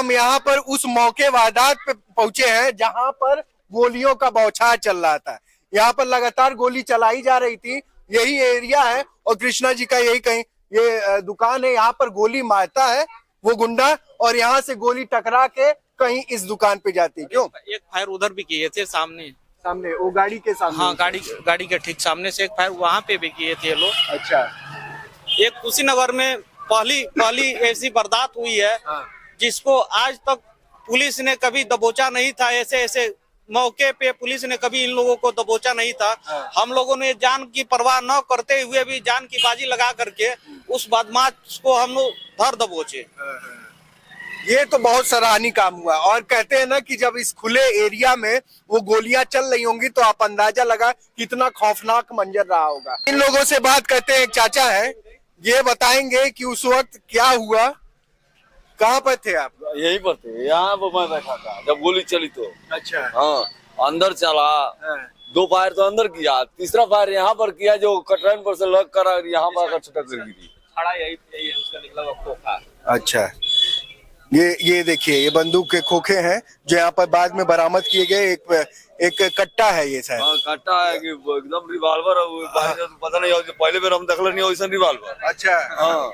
हम यहाँ पर उस मौके वारदात पे पहुंचे हैं जहाँ पर गोलियों का बौछार चल रहा था। यहाँ पर लगातार गोली चलाई जा रही थी। यही एरिया है और कृष्णा जी का यही कहीं ये दुकान है। यहाँ पर गोली मारता है वो गुंडा और यहाँ से गोली टकरा के कहीं इस दुकान पे जाती है। क्यों? एक फायर उधर भी किए थे सामने वो गाड़ी के सामने। हाँ, गाड़ी के ठीक सामने से एक फायर वहाँ पे भी किए थे लोग। अच्छा। एक कुशीनगर में पहली ऐसी वारदात हुई है जिसको आज तक पुलिस ने कभी दबोचा नहीं था। ऐसे मौके पे पुलिस ने कभी इन लोगों को दबोचा नहीं था। हम लोगों ने जान की परवाह न करते हुए भी जान की बाजी लगा करके उस बदमाश को हम लोग धर दबोचे। ये तो बहुत सराहनीय काम हुआ। और कहते हैं ना कि जब इस खुले एरिया में वो गोलियां चल रही होंगी तो आप अंदाजा लगा कितना खौफनाक मंजर रहा होगा। इन लोगों से बात करते हैं। एक चाचा है, ये बताएंगे कि उस वक्त क्या हुआ। कहाँ पर थे आप? यहीं पर थे, यहाँ पर मैं बैठा था जब गोली चली तो। अच्छा। हाँ, अंदर चला। दो फायर तो अंदर किया, तीसरा फायर यहाँ पर किया जो कटरैन पर से लग कर यहाँ पर छटक गिरी। खड़ा यही है, उसका निकला हुआ खोखा। अच्छा, ये देखिए, ये बंदूक के खोखे हैं जो यहाँ पर बाद में बरामद किए गए। एक कट्टा है ये शायद। हाँ, कट्टा है कि एकदम रिवाल्वर है। पता नहीं पहले बार हम देखल नहीं वैसा रिवाल्वर। अच्छा। हाँ,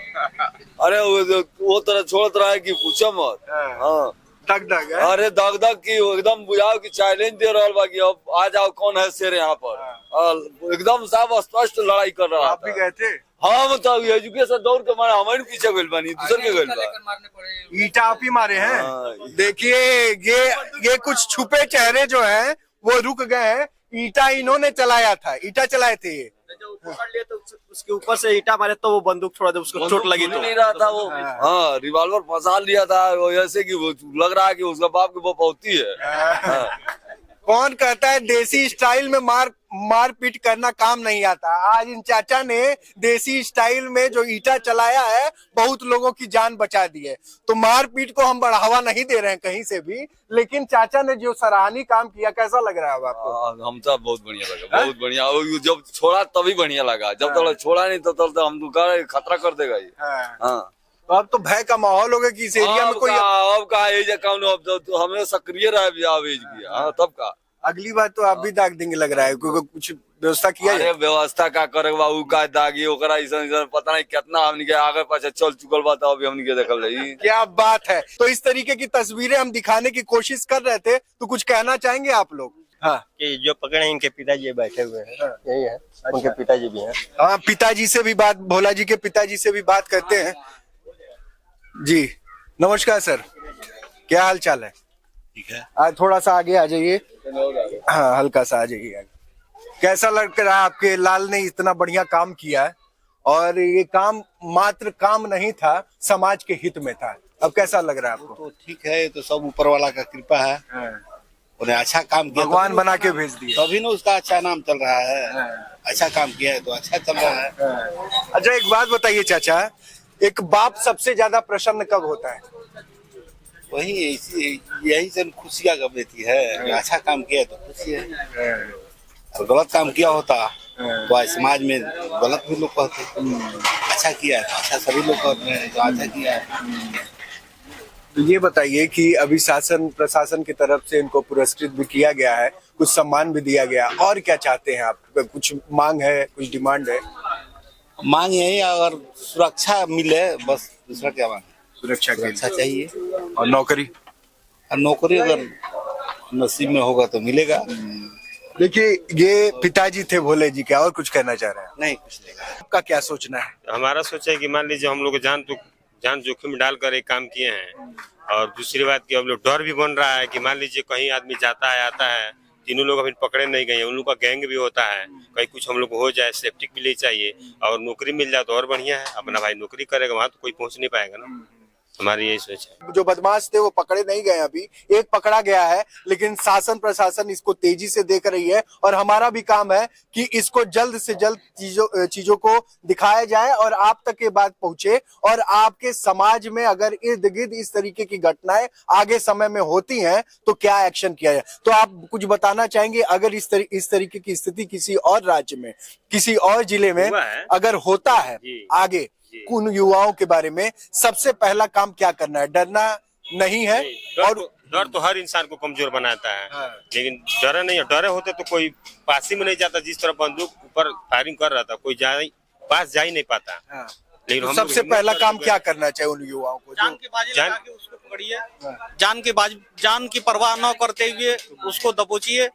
अरे वो तरह छोड़त रहा है कि पूछो मत। हाँ, दग अरे दग की एकदम बुझाओ कि चैलेंज दे रहा बा कि अब आ जाओ कौन है शेर यहाँ पर। एकदम साफ स्पष्ट लड़ाई कर रहा। आप भी गए थे? हाँ, मतलब एजुकेशन दौड़ के मारे हमारे पीछे गइल बानी, दूसर के गइल बा। ईटा आप ही मारे हैं? देखिए, ये कुछ छुपे चेहरे जो हैं वो रुक गए हैं। ईटा इन्होंने चलाया था, ईटा चलाए थे ये। पकड़ लिए तो उसके ऊपर से ईटा मारे तो वो बंदूक छोड़ा जब उसको चोट लगी तो नहीं रहा था वो। हाँ, रिवॉल्वर फंसा लिया था ऐसे कि वो लग रहा है कि उसका बाप की वो पौती है। कौन कहता है देसी स्टाइल में मार पीट करना काम नहीं आता। आज इन चाचा ने देसी स्टाइल में जो ईटा चलाया है बहुत लोगों की जान बचा दी है। तो मार पीट को हम बढ़ावा नहीं दे रहे हैं कहीं से भी, लेकिन चाचा ने जो सराहनीय काम किया, कैसा लग रहा है आपको? हम तो बहुत बढ़िया लगा, बहुत बढ़िया। जब छोड़ा तभी बढ़िया लगा, जब तक छोड़ा नहीं तब तक हम तो खतरा कर देगा ये। हाँ, अब तो भय का माहौल होगा कि इस एरिया में कोई अब का एज अकाउंट अब हमें सक्रिय रहा किया। तब का अगली बार तो आप भी दाग देंगे लग रहा है। कुछ व्यवस्था किया है? व्यवस्था का करे बाबू का दागी ओकरा पता नहीं कितना हमने आगे पाछे चल चुकल बा अभी हमने देखल रही। क्या बात है। तो इस तरीके की तस्वीरें हम दिखाने की कोशिश कर रहे थे, तो कुछ कहना चाहेंगे आप लोग? हाँ, कि जो पकड़े इनके पिताजी बैठे हुए हैं। हाँ, यही है। उनके पिताजी भी हैं। हाँ, पिताजी से भी बात, भोला जी के पिताजी से भी बात करते हैं। जी नमस्कार सर, क्या हाल चाल है? ठीक है। आज थोड़ा सा आगे आ जाइए। हाँ, हल्का सा आ जाइए। कैसा लग रहा है आपके लाल ने इतना बढ़िया काम किया है और ये काम मात्र काम नहीं था, समाज के हित में था। अब कैसा लग रहा है आपको? तो ठीक है, ये तो सब ऊपर वाला का कृपा है। उन्हें अच्छा काम किया, भगवान बना के भेज दिया, तभी ना उसका अच्छा नाम चल रहा है। अच्छा काम किया है तो अच्छा चल रहा है। अच्छा, एक बात बताइए चाचा, एक बाप सबसे ज्यादा प्रसन्न कब होता है? वही यही से खुशियाँ कब देती है। अच्छा काम किया है तो खुशी है, और गलत काम किया होता तो आज समाज में गलत भी लोग कहते। अच्छा किया है तो अच्छा सभी लोग कहते हैं तो अच्छा किया है। तो ये बताइए कि अभी शासन प्रशासन की तरफ से इनको पुरस्कृत भी किया गया है, कुछ सम्मान भी दिया गया, और क्या चाहते हैं आप? कुछ मांग है, कुछ डिमांड है? मांग यही, अगर सुरक्षा मिले बस, दूसरा क्या मांग? सुरक्षा चाहिए और नौकरी। और नौकरी अगर नसीब में होगा तो मिलेगा। देखिए, ये पिताजी थे भोले जी, क्या और कुछ कहना चाह रहे हैं? नहीं, कुछ नहीं। आपका क्या सोचना है? हमारा सोचा है कि मान लीजिए हम लोग जान जोखिम में डालकर एक काम किए हैं, और दूसरी बात कि हम लोग डर भी बन रहा है कि मान लीजिए कहीं आदमी जाता है आता है, तीनों लोग अभी पकड़े नहीं गए, उन लोग का गैंग भी होता है, कहीं कुछ हम लोग हो जाए, सेफ्टी के लिए चाहिए, और नौकरी मिल जाए तो और बढ़िया है। अपना भाई नौकरी करेगा वहाँ तो कोई पहुँच नहीं पाएगा ना। हमारी यही सोच है। जो बदमाश थे वो पकड़े नहीं गए, अभी एक पकड़ा गया है, लेकिन शासन प्रशासन इसको तेजी से देख रही है और हमारा भी काम है कि इसको जल्द से जल्द चीजों को दिखाया जाए और आप तक ये बात पहुंचे। और आपके समाज में अगर इर्द गिर्द इस तरीके की घटनाएं आगे समय में होती हैं तो क्या एक्शन किया जाए? तो आप कुछ बताना चाहेंगे, अगर इस तरीके की स्थिति किसी और राज्य में, किसी और जिले में अगर होता है आगे, उन युवाओं के बारे में सबसे पहला काम क्या करना है? डरना नहीं है। और डर तो हर इंसान को कमजोर बनाता है। हाँ। लेकिन डरे नहीं, डरे होते तो कोई पास ही में नहीं जाता। जिस तरह बंदूक ऊपर फायरिंग कर रहा था, कोई पास जा ही नहीं पाता। हाँ। लेकिन तो हम सबसे लोग पहला हिम्मत काम करके क्या करना चाहिए उन युवाओं को? जान की बाजी जान- लगा के उसको पकड़िए, जान की परवाह न करते हुए उसको दबोचिए।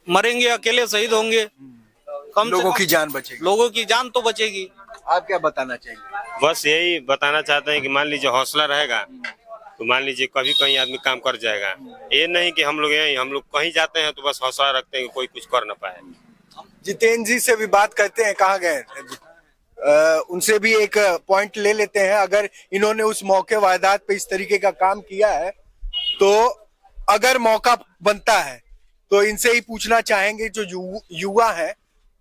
मरेंगे अकेले, शहीद होंगे, कम से लोगों कम की जान बचेगी। लोगों की जान तो बचेगी। आप क्या बताना चाहिए? बस यही बताना चाहते हैं कि मान लीजिए हौसला रहेगा तो मान लीजिए कभी कहीं आदमी काम कर जाएगा। ये नहीं कि हम लोग कहीं जाते हैं तो बस हौसला रखते हैं कि कोई कुछ कर ना पाए। जितेंद्र जी से भी बात करते हैं, कहाँ गए? उनसे भी एक पॉइंट ले लेते हैं। अगर इन्होंने उस मौके वारदात पे इस तरीके का काम किया है तो अगर मौका बनता है तो इनसे ही पूछना चाहेंगे। जो युवा है,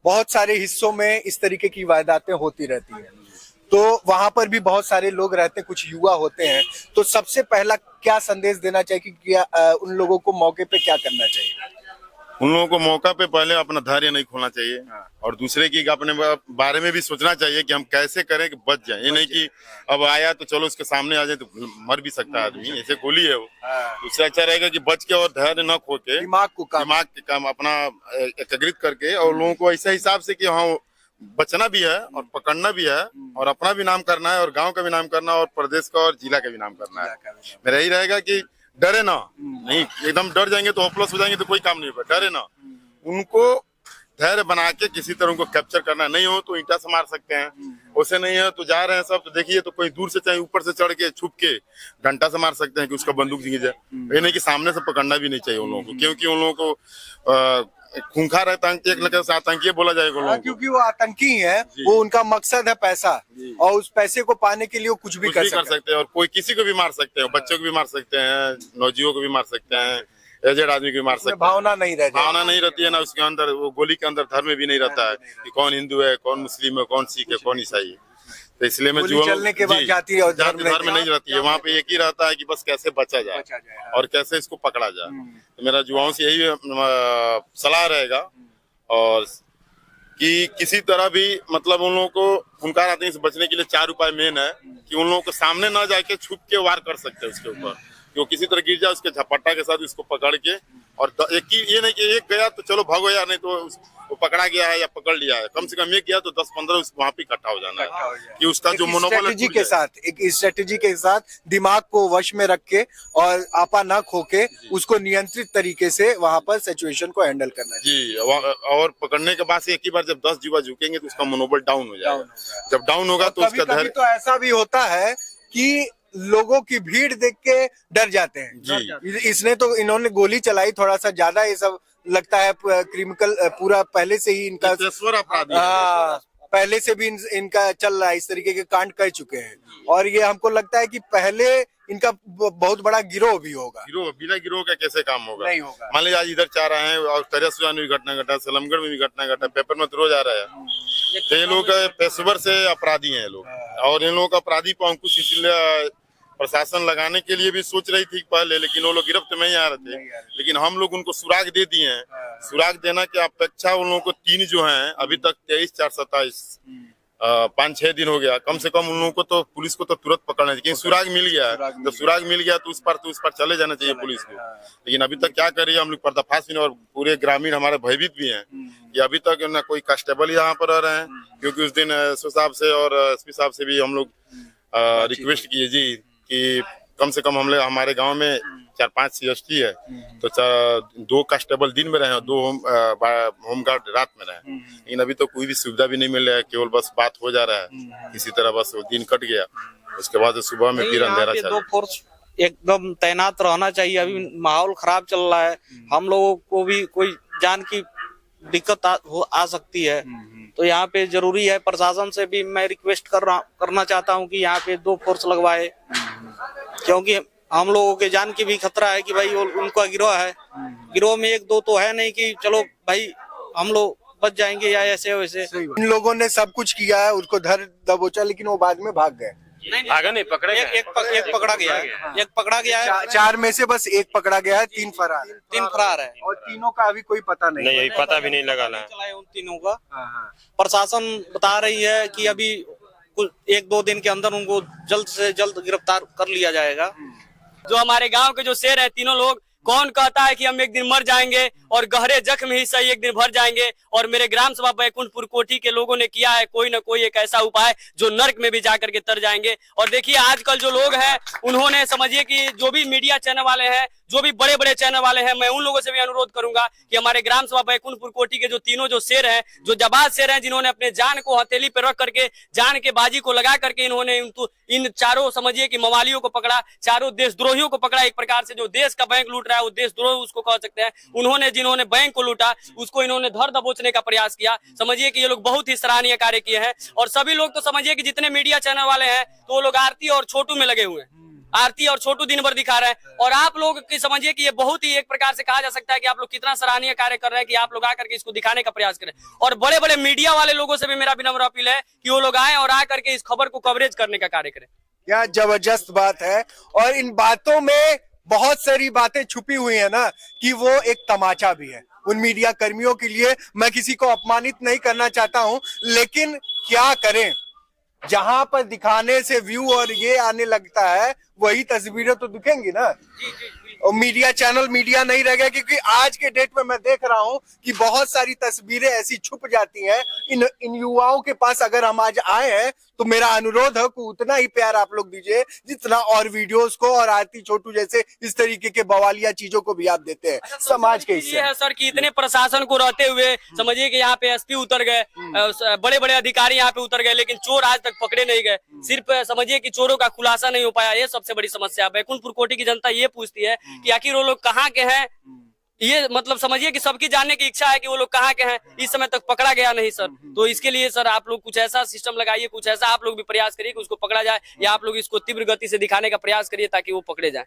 बहुत सारे हिस्सों में इस तरीके की वारदातें होती रहती हैं, तो वहां पर भी बहुत सारे लोग रहते हैं, कुछ युवा होते हैं। तो सबसे पहला क्या संदेश देना चाहिए कि उन लोगों को मौके पे क्या करना चाहिए? उन लोगों को मौका पे पहले अपना धैर्य नहीं खोना चाहिए और दूसरे की अपने बारे में भी सोचना चाहिए कि हम कैसे करें कि बच जाए। ये नहीं कि अब आया तो चलो उसके सामने आ जाए तो मर भी सकता है आदमी, ऐसे गोली है वो। उससे अच्छा रहेगा कि बच के और धैर्य न खो के दिमाग के काम अपना एकीकृत करके और लोगों को ऐसे हिसाब से कि हाँ बचना भी है और पकड़ना भी है और अपना भी नाम करना है और गाँव का भी नाम करना और प्रदेश का और जिला का भी नाम करना है। मेरा यही रहेगा कि डरे ना, नहीं एकदम डर जाएंगे तो होपलेस हो जाएंगे तो कोई काम नहीं होगा। डरे ना, उनको धैर्य बना के किसी तरह उनको कैप्चर करना। नहीं हो तो ईंटा से मार सकते हैं, उसे नहीं है तो जा रहे हैं सब तो देखिए तो कोई दूर से चाहे ऊपर से चढ़ के छुप के डंडा से मार सकते हैं कि उसका बंदूक गिर जाए। ये नहीं कि सामने से पकड़ना भी नहीं चाहिए उन लोगों को, क्योंकि उन लोगों को खूंखार आतंकी बोला जाएगा क्योंकि वो आतंकी है, वो उनका मकसद है पैसा और उस पैसे को पाने के लिए वो कुछ भी कर सकते हैं और कोई किसी को भी मार सकते हैं, बच्चों को भी मार सकते हैं, नौजीवों को भी मार सकते हैं, एजेड आदमी को भी मार सकते हैं। भावना नहीं रहती है ना उसके अंदर, वो गोली के अंदर धर्म भी नहीं रहता है कि कौन हिंदू है, कौन मुस्लिम है, कौन सिख है, कौन ईसाई है। तो इसलिए मैं चलने के बाद जाति और धर्म नहीं रहती है, वहाँ पे एक ही रहता है कि बस कैसे बचा जाए और कैसे इसको पकड़ा जाए। तो मेरा युवाओं से यही सलाह रहेगा और कि किसी तरह भी मतलब उन लोगों को खूंखार आतंकी से बचने के लिए 4 उपाय मेन है कि उन लोगों को सामने ना जाके छुप के वार कर सकते हैं उसके ऊपर, जो किसी तरह गिर जाए उसके झपट्टा के साथ उसको पकड़ के और ये नहीं कि एक गया तो चलो भागो यार, नहीं तो वो पकड़ा गया है या पकड़ लिया है, कम से कम एक गया तो 10-15 वहाँ पे इकट्ठा हो जाना है कि उसका जो मनोबल है के साथ एक स्ट्रेटेजी के साथ दिमाग को वश में रख के और आपा ना खो के उसको नियंत्रित तरीके से वहाँ पर सिचुएशन को हैंडल करना जी। और पकड़ने के बाद से एक ही बार जब 10 युवा झुकेंगे तो उसका मनोबल डाउन हो जाएगा। जब डाउन होगा तो उसका धैर्य तो ऐसा भी होता है कि लोगों की भीड़ देख के डर जाते हैं जी। इसने तो इन्होंने गोली चलाई, थोड़ा सा ज्यादा ये सब लगता है क्रिमिनल पूरा पहले से ही इनका पहले से भी इनका चल रहा है, इस तरीके के कांड कर चुके हैं और ये हमको लगता है कि पहले इनका बहुत बड़ा गिरोह भी होगा। बिना गिरोह का कैसे काम होगा? नहीं होगा। मान लीजिए आज इधर चाह रहे हैं और तरसुआ में भी घटना घटा, सलमगढ़ में भी घटना घटा, पेपर में तो रोज आ रहा है। तो ये लोग पेशेवर से अपराधी हैं लोग और इन लोगों का अपराधी पर अंकुश इसलिए प्रशासन लगाने के लिए भी सोच रही थी पहले, लेकिन वो लोग गिरफ्त में ही आ रहे थे। लेकिन हम लोग उनको सुराग दे दिए हैं। सुराग देना की अपेक्षा उन लोगों को 3 जो हैं अभी तक 23-4-27 5-6 दिन हो गया। कम से कम उन लोगों को तो पुलिस को तो तुरंत पकड़ना चाहिए, सुराग मिल गया है। जब सुराग मिल गया तो उस पर चले जाना चाहिए पुलिस को। लेकिन अभी तक क्या करिए, हम लोग पर्दाफाश भी नहीं और पूरे ग्रामीण हमारे भयभीत भी हैं कि अभी तक ना कोई कांस्टेबल यहाँ पर रह रहे हैं, क्योंकि उस दिन एसओ साहब से और एसपी साहब से भी हम लोग रिक्वेस्ट किए जी कि कम से कम हमारे गांव में 4-5 CST है तो 2 कांस्टेबल दिन में रहे और 2 होमगार्ड रात में रहे। लेकिन अभी तो कोई भी सुविधा भी नहीं मिल रहा है, केवल बस बात हो जा रहा है किसी तरह, बस वो दिन कट गया उसके बाद सुबह में फिर अंधेरा चल। 2 फोर्स एकदम तैनात रहना चाहिए। अभी माहौल खराब चल रहा है, हम लोगों को भी कोई जान की दिक्कत आ सकती है, तो यहाँ पे जरूरी है। प्रशासन से भी मैं रिक्वेस्ट करना चाहता हूँ कि यहाँ पे 2 फोर्स लगवाए, क्योंकि हम लोगों के जान की भी खतरा है कि भाई उनका गिरोह है, गिरोह में 1-2 तो है नहीं कि चलो भाई हम लोग बच जाएंगे या ऐसे वैसे। इन लोगों ने सब कुछ किया है, उसको धर दबोचा, लेकिन वो बाद में भाग गए। भागा नहीं, पकड़े एक पकड़ा गया है, एक पकड़ा गया है। 4 में से बस 1 पकड़ा गया है, 3 फरार है और तीनों का अभी कोई पता नहीं पता भी नहीं लगा चला है उन तीनों का। प्रशासन बता रही है कि अभी कुछ 1-2 दिन के अंदर उनको जल्द से जल्द गिरफ्तार कर लिया जाएगा। जो हमारे गांव के जो शेर है तीनों लोग, कौन कहता है कि हम एक दिन मर जाएंगे और गहरे जख्म ही सही एक दिन भर जाएंगे। और मेरे ग्राम सभा बैकुंठपुर कोठी के लोगों ने किया है कोई न कोई एक ऐसा उपाय जो नर्क में भी जाकर के तर जाएंगे। और देखिए आजकल जो लोग हैं उन्होंने समझिए कि जो भी मीडिया चैनल वाले हैं, जो भी बड़े बड़े चैनल वाले हैं, मैं उन लोगों से भी अनुरोध करूंगा कि हमारे ग्राम सभा बैकुंठपुर कोठी के जो तीनों जो शेर हैं, जो जाबाज शेर हैं, जिन्होंने अपने जान को हथेली पर रख करके जान के बाजी को लगा करके इन्होंने इन चारों समझिए कि मवालियों को पकड़ा, चारों देशद्रोहियों को पकड़ा। एक प्रकार से जो देश का बैंक लूट रहा है वो देशद्रोह उसको कह सकते हैं। उन्होंने जिन्होंने बैंक को लूटा उसको इन्होंने धर दबोचने का प्रयास किया। समझिए कि ये लोग बहुत ही सराहनीय कार्य किए हैं। और सभी लोग तो समझिए कि जितने मीडिया चैनल वाले हैं तो वो लोग आरती और छोटू में लगे हुए हैं। आरती और छोटू दिन भर दिखा रहे हैं। और आप लोग की समझिए कि ये बहुत ही एक प्रकार से कहा जा सकता है कि आप लोग कितना सराहनीय कार्य कर रहे हैं कि आप लोग आकर के इसको दिखाने का प्रयास करें। और बड़े बड़े मीडिया वाले लोगों से भी मेरा विनम्र अपील है कि वो लोग आए और आकर के इस खबर को कवरेज करने का कार्य करें। क्या जबरदस्त बात है। और इन बातों में बहुत सारी बातें छुपी हुई है ना कि वो एक तमाचा भी है उन मीडिया कर्मियों के लिए। मैं किसी को अपमानित नहीं करना चाहता हूं, लेकिन क्या करें, जहां पर दिखाने से व्यू और ये आने लगता है वही तस्वीरें तो दिखेंगी ना। और मीडिया चैनल मीडिया नहीं रह गया, क्योंकि आज के डेट में मैं देख रहा हूं कि बहुत सारी तस्वीरें ऐसी छुप जाती हैं इन युवाओं के पास। अगर हम आज आए हैं तो मेरा अनुरोध है कि उतना ही प्यार आप लोग दीजिए जितना और वीडियोस को और आरती छोटू जैसे इस तरीके के बवालिया चीजों को भी आप देते हैं। समाज के ये है सर कि इतने प्रशासन को रहते हुए समझिए कि यहाँ पे एसपी उतर गए, बड़े बड़े अधिकारी यहाँ पे उतर गए, लेकिन चोर आज तक पकड़े नहीं गए। सिर्फ समझिए कि चोरों का खुलासा नहीं हो पाया, ये सबसे बड़ी समस्या। बैकुंठपुर कोठी की जनता ये पूछती है कि आखिर वो लोग कहाँ के हैं। ये मतलब समझिए कि सबकी जानने की इच्छा है कि वो लोग कहाँ के हैं। इस समय तक पकड़ा गया नहीं सर। तो इसके लिए सर आप लोग कुछ ऐसा सिस्टम लगाइए, कुछ ऐसा आप लोग भी प्रयास करिए कि उसको पकड़ा जाए, या आप लोग इसको तीव्र गति से दिखाने का प्रयास करिए ताकि वो पकड़े जाए।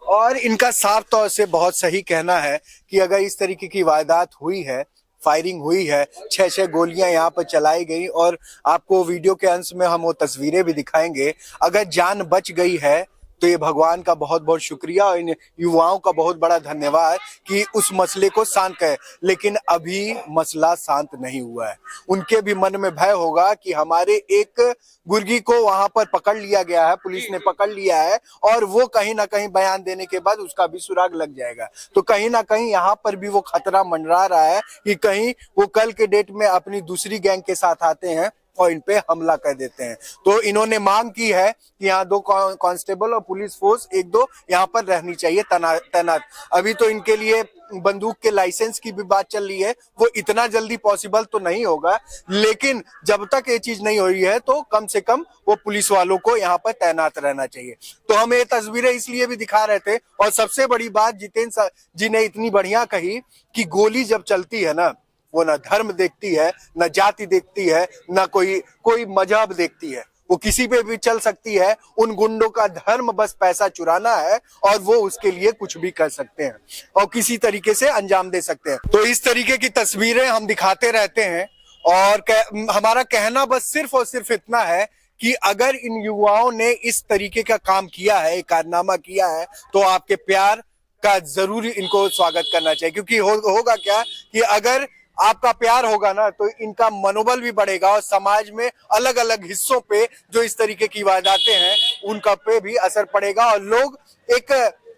और इनका साफ तौर से बहुत सही कहना है कि अगर इस तरीके की वारदात हुई है, फायरिंग हुई है, 6 गोलियां यहाँ पर चलाई गई, और आपको वीडियो के अंत में हम वो तस्वीरें भी दिखाएंगे। अगर जान बच गई है तो ये भगवान का बहुत बहुत शुक्रिया और इन युवाओं का बहुत बड़ा धन्यवाद कि उस मसले को शांत करे। लेकिन अभी मसला शांत नहीं हुआ है। उनके भी मन में भय होगा कि हमारे एक गुर्गी को वहां पर पकड़ लिया गया है, पुलिस ने पकड़ लिया है, और वो कहीं ना कहीं बयान देने के बाद उसका भी सुराग लग जाएगा। तो कहीं ना कहीं यहाँ पर भी वो खतरा मंडरा रहा है कि कहीं वो कल के डेट में अपनी दूसरी गैंग के साथ आते हैं और इन पे हमला कर देते हैं। तो इन्होंने मांग की है कि यहाँ 2 कांस्टेबल और पुलिस फोर्स 1-2 यहाँ पर रहनी चाहिए तैनात। अभी तो इनके लिए बंदूक के लाइसेंस की भी बात चल रही है, वो इतना जल्दी पॉसिबल तो नहीं होगा, लेकिन जब तक ये चीज नहीं हो रही है तो कम से कम वो पुलिस वालों को यहाँ पर तैनात रहना चाहिए। तो हम ये तस्वीरें इसलिए भी दिखा रहे थे। और सबसे बड़ी बात जितेंद्र जी ने इतनी बढ़िया कही कि गोली जब चलती है ना, वो ना धर्म देखती है, ना जाति देखती है, ना कोई मजहब देखती है, वो किसी पे भी चल सकती है। उन गुंडों का धर्म बस पैसा चुराना है और वो उसके लिए कुछ भी कर सकते हैं और किसी तरीके से अंजाम दे सकते हैं। तो इस तरीके की तस्वीरें हम दिखाते रहते हैं और हमारा कहना बस सिर्फ और सिर्फ इतना है कि अगर इन युवाओं ने इस तरीके का काम किया है, एक कारनामा किया है, तो आपके प्यार का जरूर इनको स्वागत करना चाहिए। क्योंकि होगा क्या कि अगर आपका प्यार होगा ना तो इनका मनोबल भी बढ़ेगा और समाज में अलग अलग हिस्सों पे जो इस तरीके की वारदातें हैं उनका पे भी असर पड़ेगा और लोग एक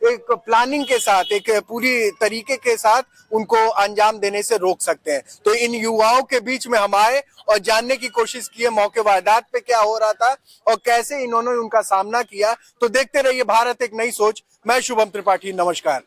प्लानिंग के साथ, एक पूरी तरीके के साथ उनको अंजाम देने से रोक सकते हैं। तो इन युवाओं के बीच में हम आए और जानने की कोशिश की है मौके वारदात पे क्या हो रहा था और कैसे इन्होंने उनका सामना किया। तो देखते रहिए भारत एक नई सोच। मैं शुभम त्रिपाठी, नमस्कार।